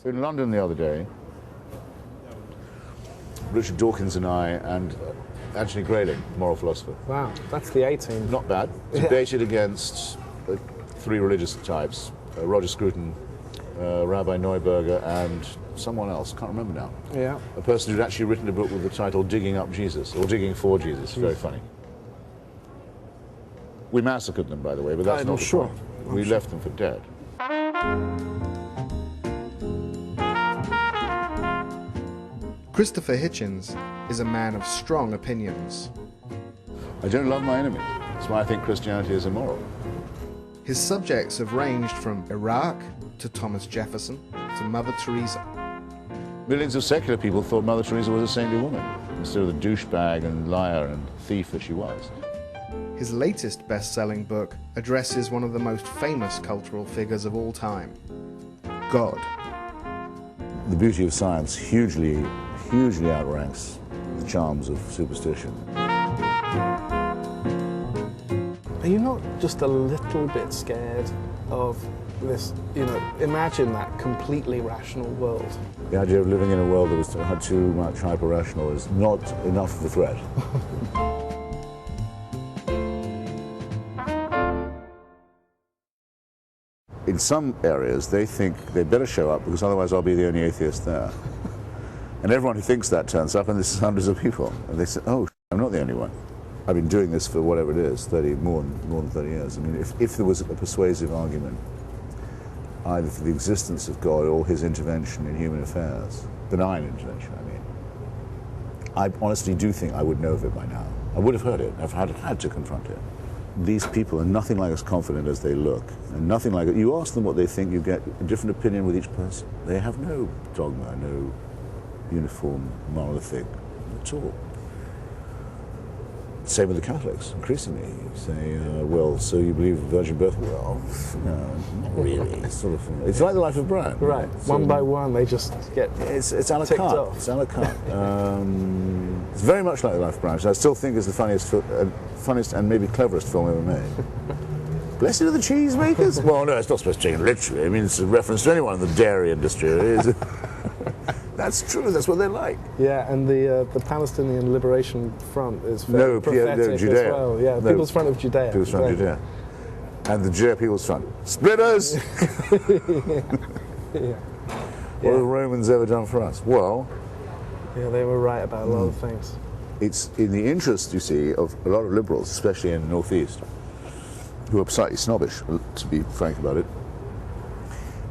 In London the other day, Richard Dawkins and I and Anthony Grayling, moral philosopher. Wow, that's the 18. Not bad. Debated against three religious types, Roger Scruton, Rabbi Neuberger, and someone else, can't remember now. Yeah. A person who'd actually written a book with the title Digging Up Jesus, or Digging for Jesus. Very funny. We massacred them, by the way, but that's not the point. We left them for dead. Christopher Hitchens is a man of strong opinions. I don't love my enemies. That's why I think Christianity is immoral. His subjects have ranged from Iraq to Thomas Jefferson to Mother Teresa. Millions of secular people thought Mother Teresa was a saintly woman, instead of the douchebag and liar and thief that she was. His latest best-selling book addresses one of the most famous cultural figures of all time, God. The beauty of science hugely outranks the charms of superstition. Are you not just a little bit scared of this, imagine that completely rational world? The idea of living in a world that had too much hyper-rational is not enough of a threat. In some areas, they think they better show up because otherwise I'll be the only atheist there. And everyone who thinks that turns up, and this is hundreds of people. And they say, oh, I'm not the only one. I've been doing this for whatever it is, more than 30 years. I mean, if there was a persuasive argument, either for the existence of God or his intervention in human affairs, benign intervention, I mean, I honestly do think I would know of it by now. I would have heard it. I've had to confront it. These people are nothing like as confident as they look, and nothing like it. You ask them what they think, you get a different opinion with each person. They have no dogma, no uniform monolithic at all. Same with the Catholics, increasingly. You say, well, so you believe virgin birth? Well, no, not really. It's like the life of Brian. Right, so one by one they just get it's a la carte. off. It's a la carte. It's very much like the life of Brian, which I still think is the funniest and maybe cleverest film ever made. Blessed are the cheesemakers? Well, no, it's not supposed to take it literally. I mean, it's a reference to anyone in the dairy industry. It is. That's true, that's what they're like. Yeah, and the Palestinian Liberation Front is very prophetic Judea. as well. Yeah, no, People's Front of Judea. People's Front of Judea. And the People's Front. Splitters! Yeah. What have the Romans ever done for us? Well... Yeah, they were right about a lot of things. It's in the interest, you see, of a lot of liberals, especially in the Northeast, who are slightly snobbish, to be frank about it,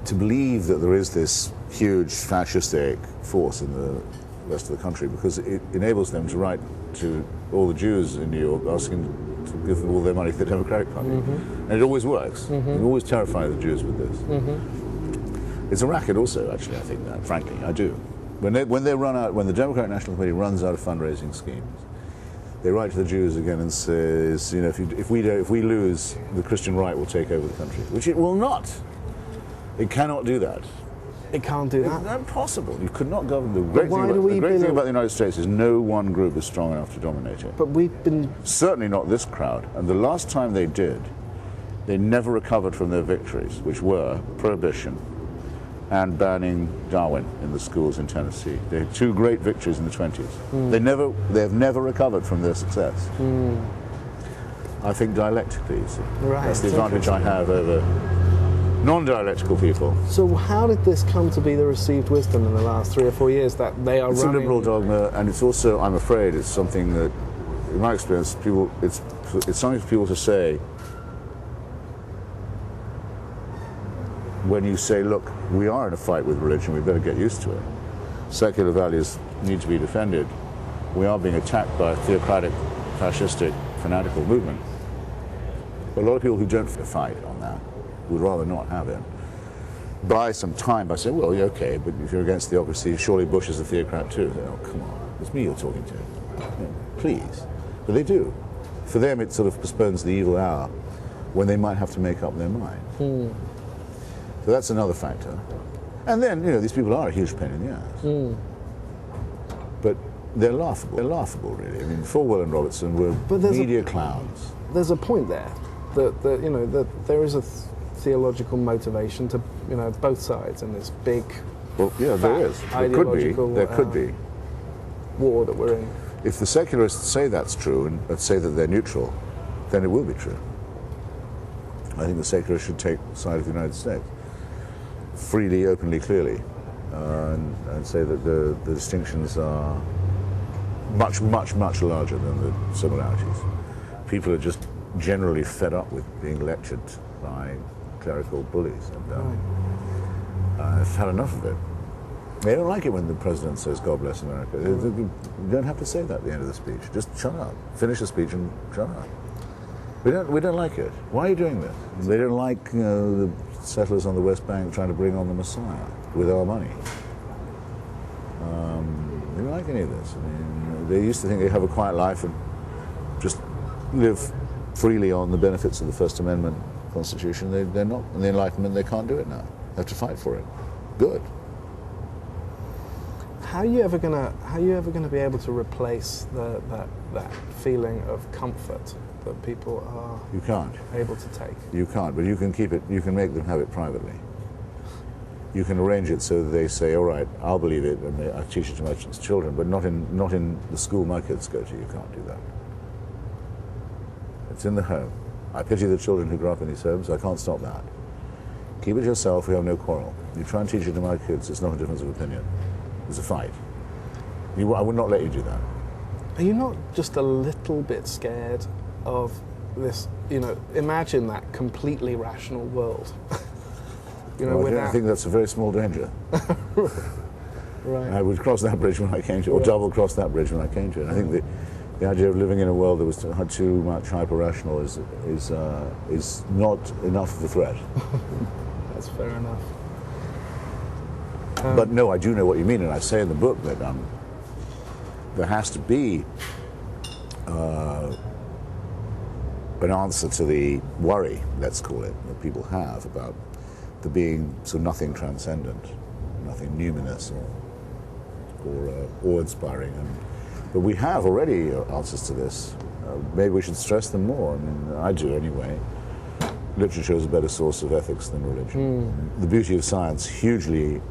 to believe that there is this huge fascistic force in the rest of the country, because it enables them to write to all the Jews in New York asking to give them all their money to the Democratic Party. And it always works. It always terrifies the Jews with this. It's a racket also, actually, I think that, frankly, I do. When the Democratic National Committee runs out of fundraising schemes, they write to the Jews again and says, if we lose, the Christian right will take over the country, which it will not. It cannot do that. It can't do that? It's impossible. You could not govern. The great thing about the United States is no one group is strong enough to dominate it. But we've been... Certainly not this crowd. And the last time they did, they never recovered from their victories, which were prohibition and banning Darwin in the schools in Tennessee. They had two great victories in the 20s. They have never recovered from their success. I think dialectically, you see. Right. That's the advantage I have over non-dialectical people. So how did this come to be the received wisdom in the last 3 or 4 years that they are It's running? a liberal dogma, and it's also, I'm afraid, it's something that, in my experience, it's something for people to say when you say, look, we are in a fight with religion, we better get used to it. Secular values need to be defended. We are being attacked by a theocratic, fascistic, fanatical movement. But a lot of people who don't fight on that would rather not have it. Buy some time by saying, well, yeah, okay, but if you're against theocracy, surely Bush is a theocrat too. Say, oh, come on, it's me you're talking to. Please. But they do. For them, it sort of postpones the evil hour when they might have to make up their mind. So that's another factor. And then, these people are a huge pain in the ass. But they're laughable. They're laughable, really. I mean, Falwell and Robertson were media clowns. There's a point there that there is a theological motivation to both sides in this big Well, yeah, there is. There could be. There could be. War that we're in. If the secularists say that's true and say that they're neutral, then it will be true. I think the secularists should take the side of the United States freely, openly, clearly, and say that the distinctions are much, much, much larger than the similarities. People are just generally fed up with being lectured by clerical bullies, and I've had enough of it. They don't like it when the president says, "God bless America." You don't have to say that at the end of the speech. Just shut up. Finish the speech and shut up. We don't like it. Why are you doing this? They don't like the settlers on the West Bank trying to bring on the Messiah with our money. They don't like any of this. I mean, they used to think they have a quiet life and just live freely on the benefits of the First Amendment Constitution. They're not. In the Enlightenment, they can't do it now. They have to fight for it. Good. How are you ever gonna be able to replace that feeling of comfort that people are You can't. able to take? You can't, but you can keep it. You can make them have it privately. You can arrange it so that they say, "All right, I'll believe it," and I teach it to my children, but not in the school my kids go to. You can't do that. It's in the home. I pity the children who grow up in these homes. I can't stop that. Keep it yourself. We have no quarrel. You try and teach it to my kids. It's not a difference of opinion. It's a fight. I would not let you do that. Are you not just a little bit scared of this? Imagine that completely rational world. I think that's a very small danger. Right. I would cross that bridge when I came to it, or double cross that bridge when I came to it. I think the idea of living in a world that was too much hyper-rational is not enough of a threat. That's fair enough. But no, I do know what you mean, and I say in the book that there has to be an answer to the worry, let's call it, that people have about there being nothing transcendent, nothing numinous or awe-inspiring. But we have already answers to this. Maybe we should stress them more. I mean, I do anyway. Literature is a better source of ethics than religion. The beauty of science hugely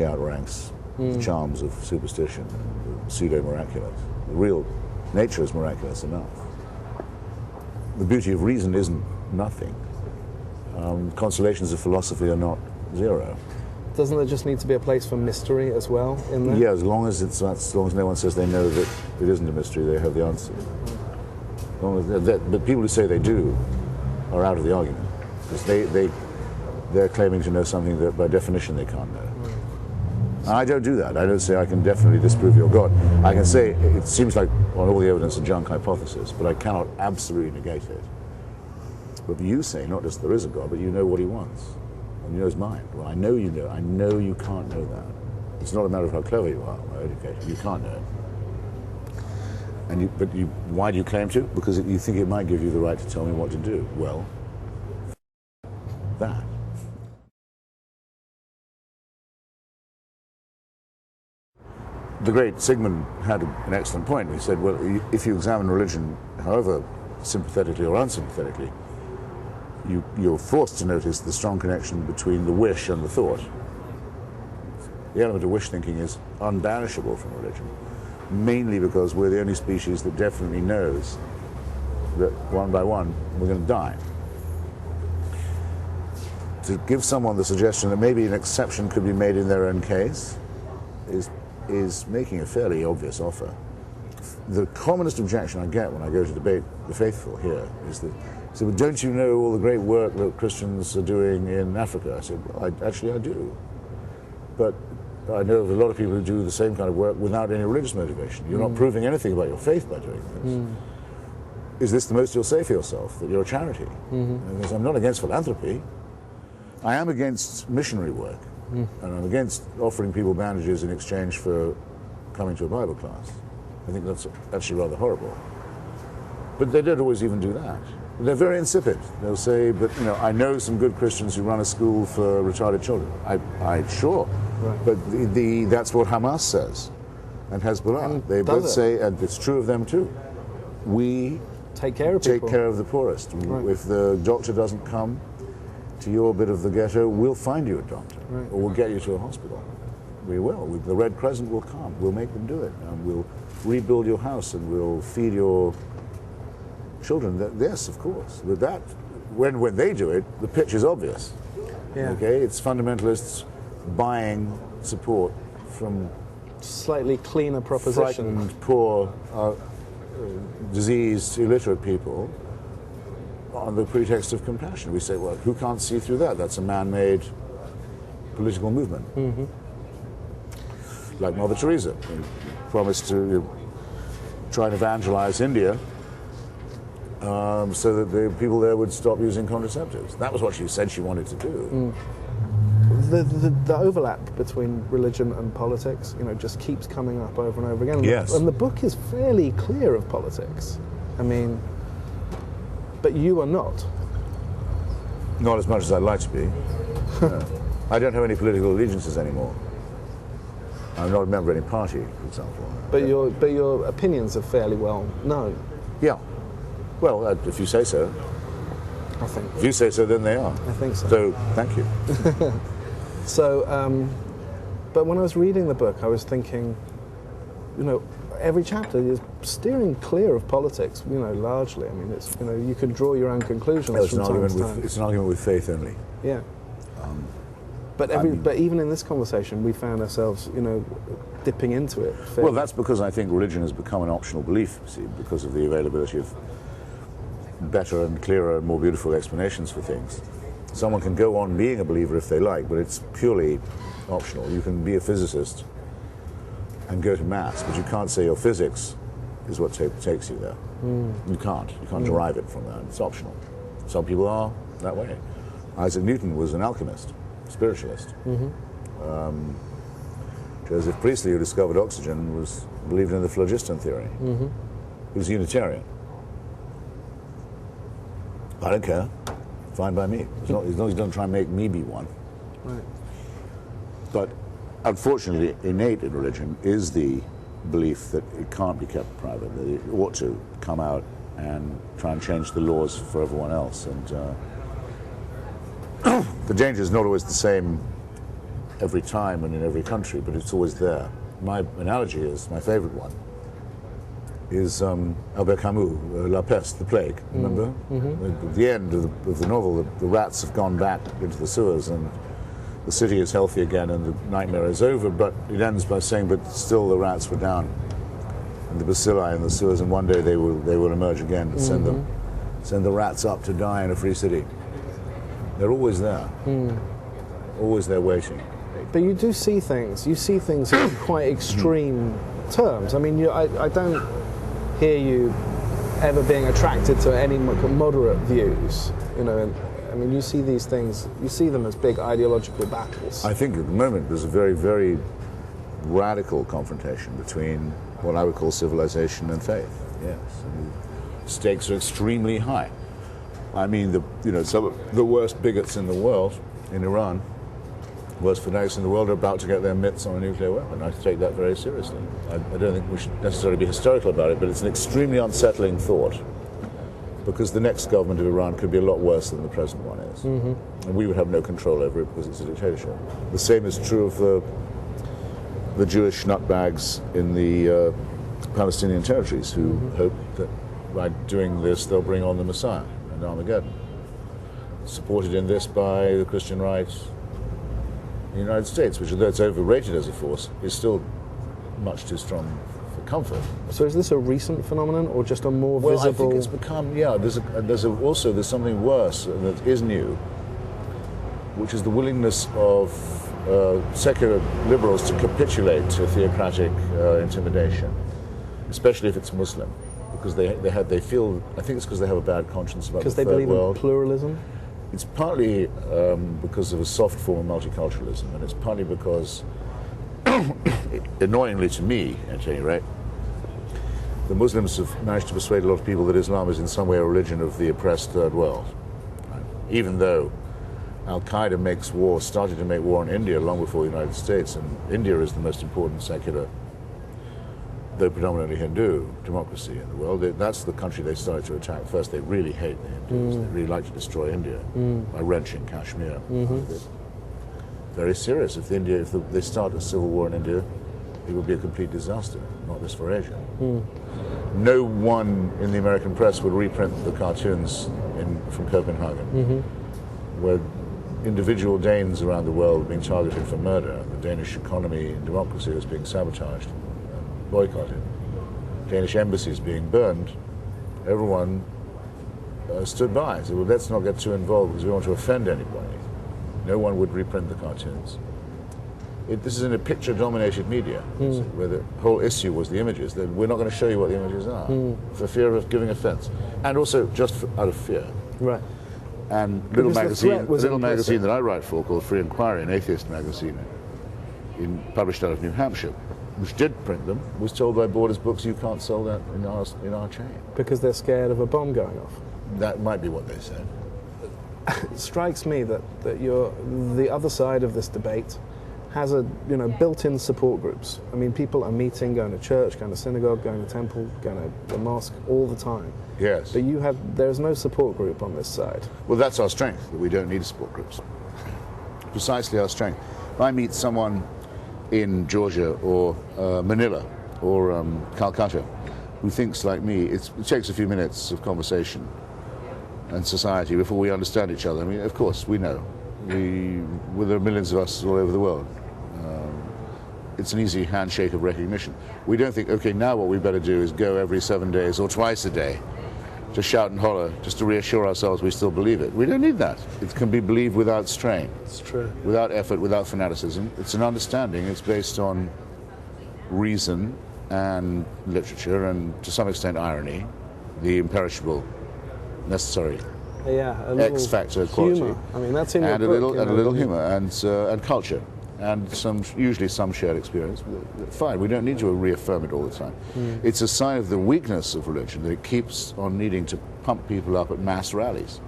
outranks the charms of superstition and pseudo-miraculous. The real nature is miraculous enough. The beauty of reason isn't nothing. Consolations of philosophy are not zero. Doesn't there just need to be a place for mystery as well in there? Yeah, as long as no one says they know that it isn't a mystery, they have the answer. But people who say they do are out of the argument, because they're claiming to know something that by definition they can't know. I don't do that. I don't say I can definitely disprove your God. I can say it seems like on all the evidence a junk hypothesis, but I cannot absolutely negate it. But you say not just there is a God, but you know what he wants. And you know his mind. Well, I know you know. I know you can't know that. It's not a matter of how clever you are or educated. You can't know it. But why do you claim to? Because you think it might give you the right to tell me what to do. Well, that. The great Sigmund had an excellent point. He said, well, if you examine religion, however sympathetically or unsympathetically, you're forced to notice the strong connection between the wish and the thought. The element of wish thinking is unbanishable from religion, mainly because we're the only species that definitely knows that one by one we're going to die. To give someone the suggestion that maybe an exception could be made in their own case is making a fairly obvious offer. The commonest objection I get when I go to debate the faithful here is that, so don't you know all the great work that Christians are doing in Africa? I said, well, I do. But I know of a lot of people who do the same kind of work without any religious motivation. You're not proving anything about your faith by doing this. Is this the most you'll say for yourself, that you're a charity? Because I'm not against philanthropy. I am against missionary work. And I'm against offering people bandages in exchange for coming to a Bible class. I think that's actually rather horrible. But they don't always even do that. They're very insipid. They'll say, but I know some good Christians who run a school for retarded children. Sure. Right. But that's what Hamas says. And Hezbollah. They both say, and it's true of them too, we take care of the poorest. Right. If the doctor doesn't come to your bit of the ghetto, we'll find you a doctor, or we'll get you to a hospital. We will. The Red Crescent will come. We'll make them do it. And we'll rebuild your house and we'll feed your children. Yes, of course. With that, when they do it, the pitch is obvious. Yeah. Okay? It's fundamentalists buying support from Slightly cleaner proposition. frightened, poor, diseased, illiterate people on the pretext of compassion. We say, well, who can't see through that? That's a man-made political movement. Mm-hmm. Like Mother Teresa, who promised to try and evangelize India so that the people there would stop using contraceptives. That was what she said she wanted to do. The overlap between religion and politics, just keeps coming up over and over again. Yes. And the book is fairly clear of politics. I mean, but you are not. Not as much as I'd like to be. No. I don't have any political allegiances anymore. I'm not a member of any party, for example. But your opinions are fairly well known. Yeah. Well, if you say so. I think. If you say so, then they are. I think so. So, thank you. So, but when I was reading the book, I was thinking, every chapter is steering clear of politics, largely. I mean, it's, you can draw your own conclusions It's from an time to argument time. it's an argument with faith only. Yeah. But even in this conversation, we found ourselves, dipping into it. Well, that's because I think religion has become an optional belief, see, because of the availability of better and clearer and more beautiful explanations for things. Someone can go on being a believer if they like, but it's purely optional. You can be a physicist and go to maths, but you can't say your physics is what takes you there. You can't. You can't derive it from that. It's optional. Some people are that way. Isaac Newton was an alchemist, spiritualist. Joseph Priestley, who discovered oxygen, believed in the phlogiston theory. He was Unitarian. I don't care. Fine by me. As long as he doesn't try and make me be one. Right. But unfortunately, innate in religion is the belief that it can't be kept private, that it ought to come out and try and change the laws for everyone else. And the danger is not always the same every time and in every country, but it's always there. My analogy is, my favorite one, is Albert Camus, La Peste, the plague, remember? At the end of the novel, the rats have gone back into the sewers and the city is healthy again and the nightmare is over, but it ends by saying, but still the rats were down and the bacilli in the sewers, and one day they will emerge again and send the rats up to die in a free city. They're always there, always there waiting. But you do see things. You see things in quite extreme terms. I mean, I don't hear you ever being attracted to any moderate views. I mean, you see these things. You see them as big ideological battles. I think at the moment there's a very, very radical confrontation between what I would call civilization and faith. Yes, and the stakes are extremely high. I mean, some of the worst bigots in the world, in Iran, worst fanatics in the world, are about to get their mitts on a nuclear weapon. I take that very seriously. I don't think we should necessarily be hysterical about it, but it's an extremely unsettling thought, because the next government of Iran could be a lot worse than the present one is. And we would have no control over it because it's a dictatorship. The same is true of the Jewish nutbags in the Palestinian territories who hope that by doing this they'll bring on the Messiah and Armageddon. Supported in this by the Christian right, the United States, which, although it's overrated as a force, is still much too strong for comfort. So is this a recent phenomenon or just a more Well, visible? I think it's become, there's something worse that is new, which is the willingness of secular liberals to capitulate to theocratic intimidation, especially if it's Muslim, because they feel, I think it's because they have a bad conscience about the Because they third believe world. in pluralism? It's partly because of a soft form of multiculturalism, and it's partly because, annoyingly to me, at any rate, the Muslims have managed to persuade a lot of people that Islam is in some way a religion of the oppressed third world. Right? Even though Al-Qaeda started to make war on India long before the United States, and India is the most important secular, though predominantly Hindu, democracy in the world. That's the country they started to attack first. They really hate the Hindus. They really like to destroy India by wrenching Kashmir. very serious. If they start a civil war in India, it would be a complete disaster, not just for Asia. No one in the American press would reprint the cartoons from Copenhagen, where individual Danes around the world were being targeted for murder. The Danish economy and democracy was being sabotaged and boycotted. Danish embassies being burned. Everyone stood by and said, well, let's not get too involved because we don't want to offend anybody. No one would reprint the cartoons. This is in a picture-dominated media, where the whole issue was the images. That we're not going to show you what the images are, for fear of giving offence, and also just out of fear. Right. And a little magazine that I write for, called Free Inquiry, an atheist magazine, published out of New Hampshire, which did print them, was told by Borders Books, you can't sell that in our chain. Because they're scared of a bomb going off. That might be what they said. It strikes me that you're the other side of this debate has built-in support groups. I mean, people are meeting, going to church, going to synagogue, going to temple, going to the mosque all the time. Yes. But there's no support group on this side. Well, that's our strength, that we don't need support groups. Precisely our strength. If I meet someone in Georgia or Manila or Calcutta who thinks like me, it takes a few minutes of conversation and society before we understand each other. I mean, of course, we know. There are millions of us all over the world. It's an easy handshake of recognition. We don't think, okay, now what we better do is go every 7 days or twice a day to shout and holler, just to reassure ourselves we still believe it. We don't need that. It can be believed without strain. It's true. Without effort, without fanaticism. It's an understanding. It's based on reason and literature and, to some extent, irony, the imperishable, necessary X factor quality. Humor. I mean, that's in your and book. A little humor and culture. And usually some shared experience. Fine, we don't need to reaffirm it all the time. It's a sign of the weakness of religion that it keeps on needing to pump people up at mass rallies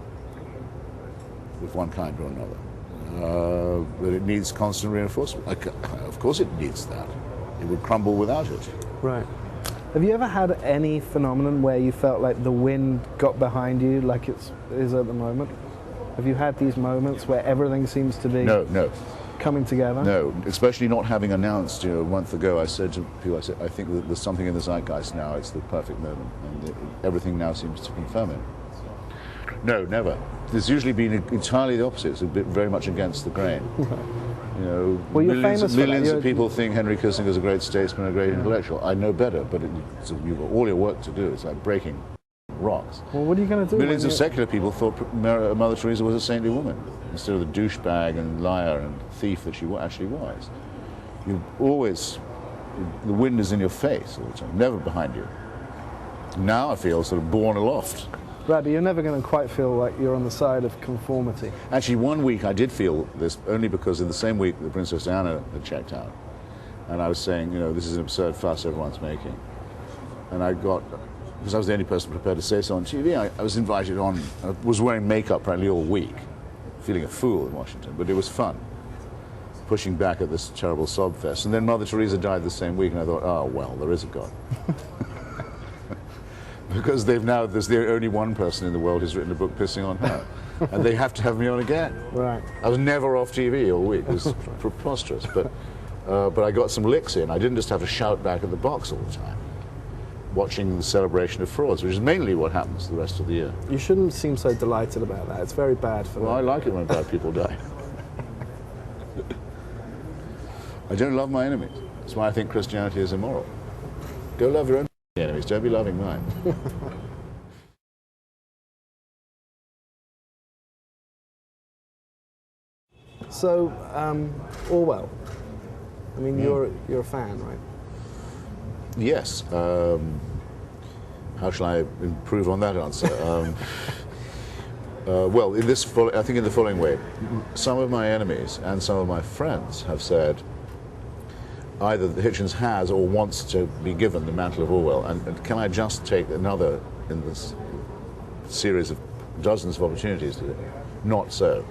of one kind or another. That it needs constant reinforcement. Of course it needs that. It would crumble without it. Right. Have you ever had any phenomenon where you felt like the wind got behind you like it is at the moment? Have you had these moments where everything seems to be... No. Coming together? No, especially not having announced, a month ago, I said to people, I think that there's something in the zeitgeist now, it's the perfect moment, and everything now seems to confirm it. No, never. There's usually been entirely the opposite. It's very much against the grain. Well, you're millions of people think Henry Kissinger is a great statesman, a great intellectual. I know better, but you've got all your work to do. It's like breaking rocks. Well, what are you going to do? Millions of secular people thought Mother Teresa was a saintly woman, instead of the douchebag and liar and thief that she actually was. The wind is in your face all the time, never behind you. Now I feel sort of borne aloft. Right, but you're never going to quite feel like you're on the side of conformity. Actually, one week I did feel this, only because in the same week the Princess Diana had checked out. And I was saying, this is an absurd fuss everyone's making. And because I was the only person prepared to say so on TV, I was invited on. I was wearing makeup practically all week, feeling a fool in Washington, but it was fun, pushing back at this terrible sob fest. And then Mother Teresa died the same week, and I thought, oh, well, there is a God. Because there's the only one person in the world who's written a book pissing on her. And they have to have me on again. Right. I was never off TV all week. It was preposterous. But I got some licks in. I didn't just have to shout back at the box all the time, watching the celebration of frauds, which is mainly what happens the rest of the year. You shouldn't seem so delighted about that. It's very bad for them. Well, I like it when bad people die. I don't love my enemies. That's why I think Christianity is immoral. Go love your own enemies, don't be loving mine. So, Orwell. I mean, you're a fan, right? Yes. How shall I improve on that answer? Well, I think in the following way. Some of my enemies and some of my friends have said either that Hitchens has or wants to be given the mantle of Orwell, and can I just take another in this series of dozens of opportunities to do? Not so.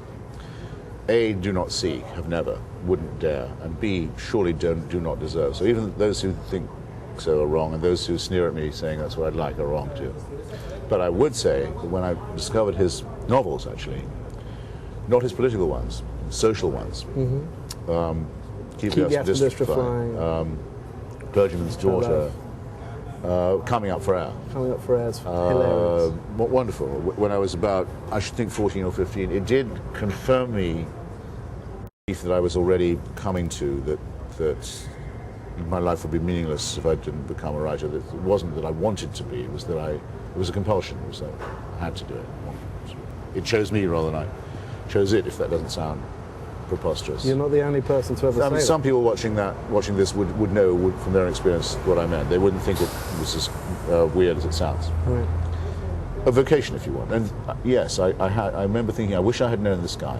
A, do not seek, have never, wouldn't dare, and B, surely do not deserve. So even those who think so are wrong, and those who sneer at me saying that's what I'd like are wrong too. But I would say that when I discovered his novels, actually, not his political ones, social ones, Keep the District flying. Clergyman's Daughter. Coming Up for Air. Coming Up for Air is hilarious. Wonderful. When I was about, I should think 14 or 15, it did confirm me that I was already coming to, that my life would be meaningless if I didn't become a writer. That it wasn't that I wanted to be, it was that it was a compulsion. It was that I had to do it. It chose me rather than I chose it, if that doesn't sound preposterous. You're not the only person to ever say that. Some people watching this would know from their experience what I meant. They wouldn't think it was as weird as it sounds. Right. A vocation, if you want. And yes, I remember thinking, I wish I had known this guy.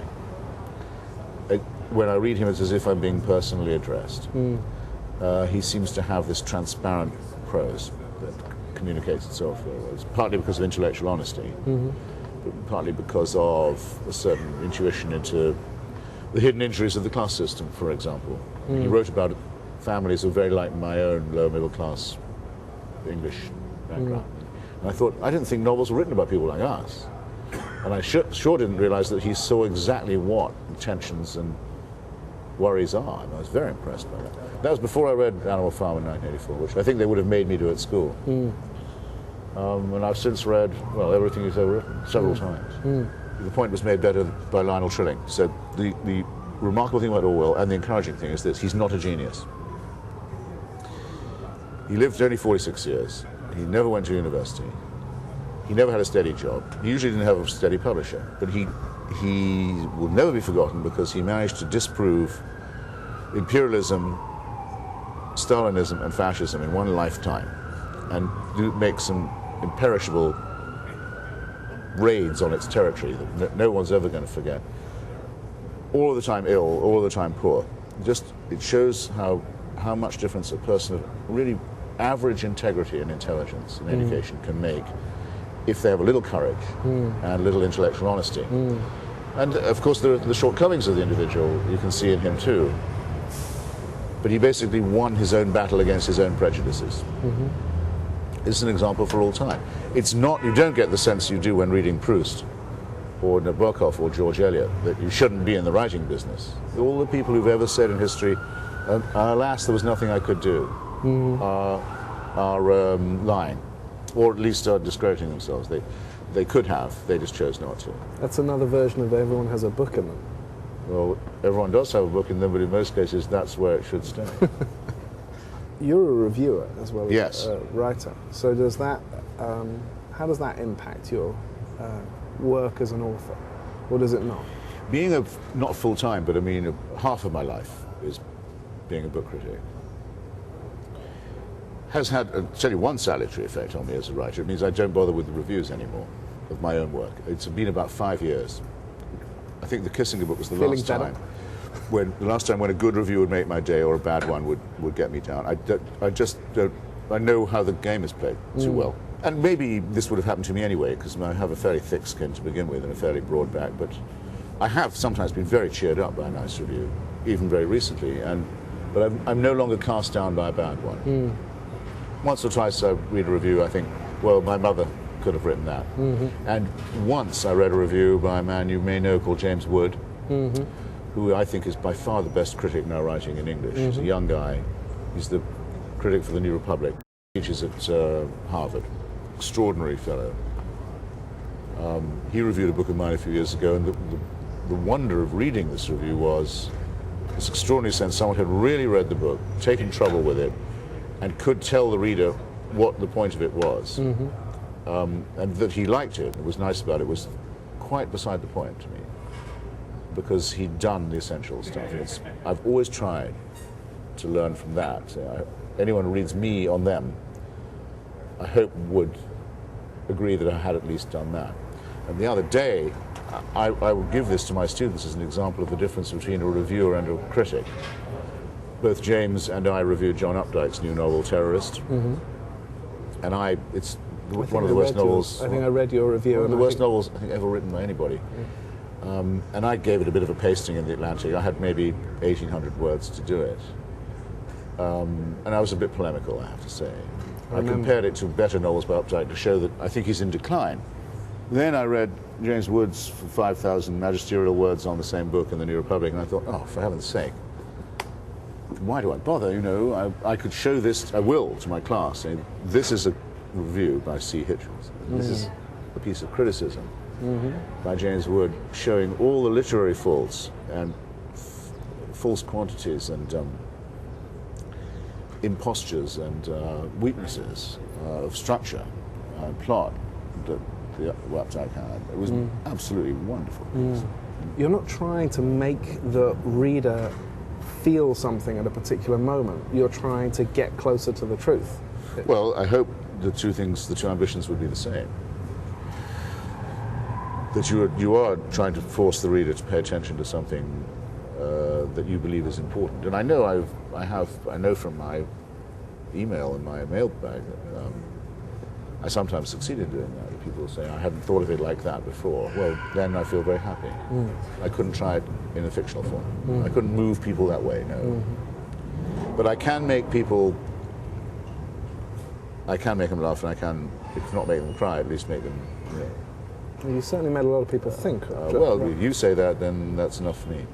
When I read him, it's as if I'm being personally addressed. He seems to have this transparent prose that communicates itself very well. It's partly because of intellectual honesty, but partly because of a certain intuition into the hidden injuries of the class system, for example. He wrote about families who are very like my own lower middle class English background. And I thought, I didn't think novels were written about people like us. And I sure didn't realize that he saw exactly what tensions and worries are. And I was very impressed by that. That was before I read Animal Farm in 1984, which I think they would have made me do at school. And I've since read, well, everything he's ever written, several times. The point was made better by Lionel Trilling. So the remarkable thing about Orwell, and the encouraging thing, is this: he's not a genius. He lived only 46 years. He never went to university. He never had a steady job. He usually didn't have a steady publisher. But he will never be forgotten because he managed to disprove imperialism, Stalinism, and fascism in one lifetime, and make some imperishable raids on its territory that no one's ever going to forget. All of the time ill, all of the time poor. It shows how much difference a person of really average integrity and intelligence and education can make if they have a little courage and a little intellectual honesty. And of course the shortcomings of the individual you can see in him too. But he basically won his own battle against his own prejudices. It's an example for all time. It's not, you don't get the sense you do when reading Proust or Nabokov or George Eliot that you shouldn't be in the writing business. All the people who've ever said in history, alas, there was nothing I could do, are lying, or at least are discrediting themselves. They could have, they just chose not to. That's another version of everyone has a book in them. Well, everyone does have a book in them, but in most cases that's where it should stay. You're a reviewer as well as a Yes. writer. So does that, how does that impact your work as an author, or does it not? Being not full-time, but I mean half of my life is being a book critic, has had, I'll tell you, one salutary effect on me as a writer. It means I don't bother with the reviews anymore of my own work. It's been about 5 years. I think the Kissinger book was the last time. The last time when a good review would make my day or a bad one would get me down. I just don't, I know how the game is played too well. And maybe this would have happened to me anyway, because I have a fairly thick skin to begin with and a fairly broad back, but I have sometimes been very cheered up by a nice review, even very recently, but I'm no longer cast down by a bad one. Once or twice I read a review, I think, well, my mother could have written that. And once I read a review by a man you may know called James Wood, who I think is by far the best critic now writing in English. He's a young guy. He's the critic for the New Republic. He teaches at Harvard. Extraordinary fellow. He reviewed a book of mine a few years ago, and the wonder of reading this review was this extraordinary sense someone had really read the book, taken trouble with it, and could tell the reader what the point of it was. And that he liked it, and was nice about it, was quite beside the point to me, because he'd done the essential stuff. I've always tried to learn from that. Anyone who reads me on them, I hope would agree that I had at least done that. And the other day, I will give this to my students as an example of the difference between a reviewer and a critic. Both James and I reviewed John Updike's new novel, Terrorist. And it's one of the worst novels. I think I read your review. One of the worst novels I think ever written by anybody. And I gave it a bit of a pasting in the Atlantic. I had maybe 1,800 words to do it. And I was a bit polemical, I have to say. I compared it to better novels by Updike to show that I think he's in decline. Then I read James Wood's 5,000 magisterial words on the same book in the New Republic, and I thought, oh, for heaven's sake. why do I bother? You know, I could show this, I will, to my class, saying, this is a review by C. Hitchens. This is a piece of criticism by James Wood, showing all the literary faults and false quantities and impostures and weaknesses of structure and plot that the Waptak had. It was absolutely wonderful. You're not trying to make the reader feel something at a particular moment. You're trying to get closer to the truth. Well, I hope the two ambitions would be the same. That you are trying to force the reader to pay attention to something that you believe is important. And I know I know from my email and my mailbag that I sometimes succeed in doing that. People say, I hadn't thought of it like that before. Well, then I feel very happy. I couldn't try it in a fictional form. I couldn't move people that way, no. But I can make people, I can make them laugh, and I can, if not make them cry, at least make them, you know. You certainly made a lot of people think. Well, you say that, then that's enough for me.